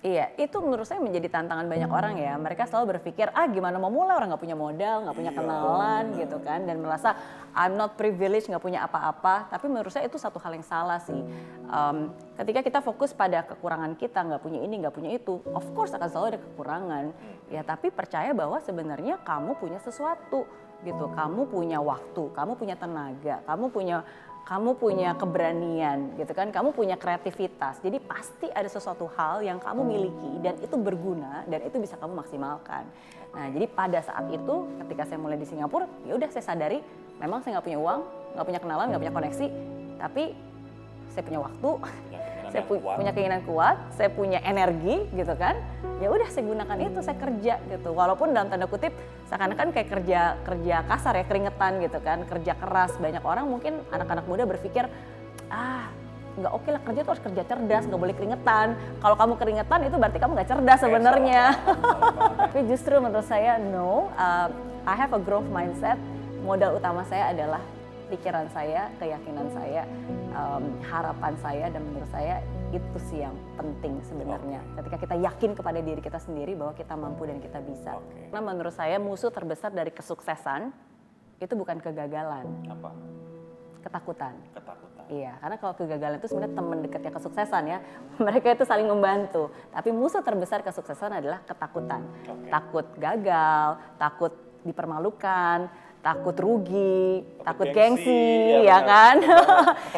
Iya, itu menurut saya menjadi tantangan banyak orang ya. Mereka selalu berpikir, gimana mau mulai, orang nggak punya modal, nggak punya kenalan gitu kan. Dan merasa, I'm not privileged, nggak punya apa-apa. Tapi menurut saya itu satu hal yang salah sih. Ketika kita fokus pada kekurangan kita, nggak punya ini, nggak punya itu, of course akan selalu ada kekurangan. Ya tapi percaya bahwa sebenarnya kamu punya sesuatu gitu. Kamu punya waktu, kamu punya tenaga, kamu punya keberanian gitu kan, kamu punya kreativitas. Jadi pasti ada sesuatu hal yang kamu miliki dan itu berguna dan itu bisa kamu maksimalkan. Nah, jadi pada saat itu ketika saya mulai di Singapura, ya udah saya sadari memang saya nggak punya uang, nggak punya kenalan, nggak punya koneksi, tapi saya punya waktu, saya punya keinginan kuat, saya punya energi gitu kan. Ya udah saya gunakan itu, saya kerja gitu. Walaupun dalam tanda kutip seakan-akan kayak kerja kasar ya, keringetan gitu kan, kerja keras. Banyak orang mungkin anak-anak muda berpikir, nggak oke lah kerja tuh harus kerja cerdas, nggak boleh keringetan. Kalau kamu keringetan itu berarti kamu nggak cerdas sebenarnya. Tapi justru menurut saya no, I have a growth mindset. Modal utama saya adalah pikiran saya, keyakinan saya, harapan saya, dan menurut saya itu sih yang penting sebenarnya. Ketika kita yakin kepada diri kita sendiri bahwa kita mampu dan kita bisa. Karena menurut saya musuh terbesar dari kesuksesan itu bukan kegagalan. Apa? Ketakutan. Ketakutan. Iya, karena kalau kegagalan itu sebenarnya teman dekatnya kesuksesan ya. Mereka itu saling membantu. Tapi musuh terbesar kesuksesan adalah ketakutan. Takut gagal, takut dipermalukan, takut rugi, takut gengsi, ya kan?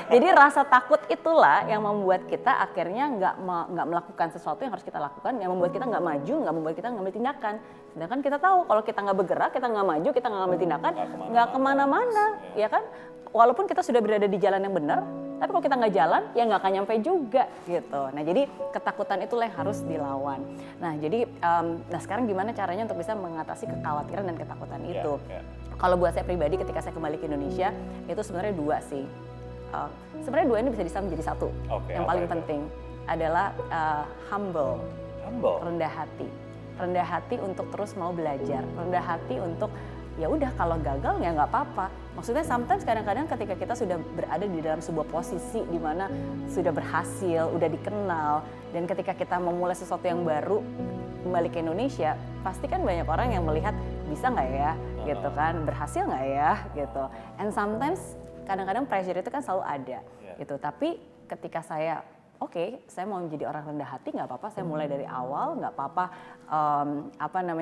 Jadi rasa takut itulah yang membuat kita akhirnya nggak melakukan sesuatu yang harus kita lakukan, yang membuat kita nggak maju, nggak membuat kita ngambil tindakan. Sedangkan kita tahu kalau kita nggak bergerak, kita nggak maju, kita nggak ngambil tindakan, nggak kemana-mana, ya kan? Walaupun kita sudah berada di jalan yang benar, tapi kalau kita nggak jalan, ya nggak akan nyampe juga gitu. Nah jadi ketakutan itulah yang harus dilawan. Nah jadi, nah sekarang gimana caranya untuk bisa mengatasi kekhawatiran dan ketakutan itu? Kalau buat saya pribadi ketika saya kembali ke Indonesia, itu sebenarnya dua sih. Sebenarnya dua ini bisa menjadi satu. Yang paling penting adalah humble, rendah hati. Rendah hati untuk terus mau belajar, rendah hati untuk ya udah kalau gagal ya nggak apa-apa. Maksudnya sometimes kadang-kadang ketika kita sudah berada di dalam sebuah posisi di mana sudah berhasil, udah dikenal, dan ketika kita memulai sesuatu yang baru kembali ke Indonesia, pasti kan banyak orang yang melihat bisa nggak ya, gitu kan, berhasil nggak ya, gitu. And sometimes kadang-kadang pressure itu kan selalu ada, gitu. Tapi ketika saya saya mau menjadi orang rendah hati, nggak apa-apa, saya mulai dari awal, nggak apa-apa,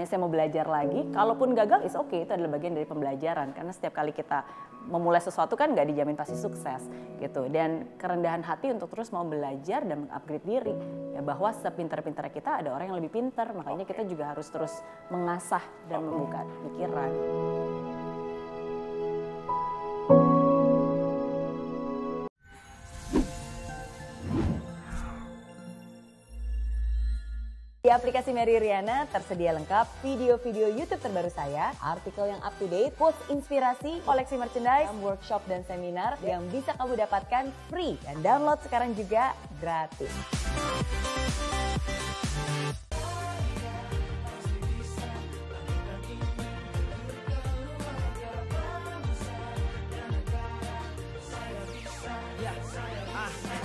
saya mau belajar lagi. Kalaupun gagal, is itu adalah bagian dari pembelajaran. Karena setiap kali kita memulai sesuatu kan nggak dijamin pasti sukses, gitu. Dan kerendahan hati untuk terus mau belajar dan mengupgrade diri, ya bahwa sepintar-pintar kita ada orang yang lebih pintar, makanya kita juga harus terus mengasah dan membuka pikiran. Di aplikasi Mary Riana tersedia lengkap video-video YouTube terbaru saya, artikel yang up to date, quotes inspirasi, koleksi merchandise, workshop dan seminar yang bisa kamu dapatkan free dan download sekarang juga gratis.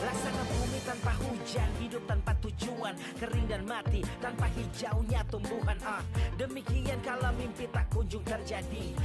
Laksana bumi tanpa hujan, hidup tanpa tujuan, kering dan mati tanpa hijaunya tumbuhan. Demikian kalau mimpi tak kunjung terjadi.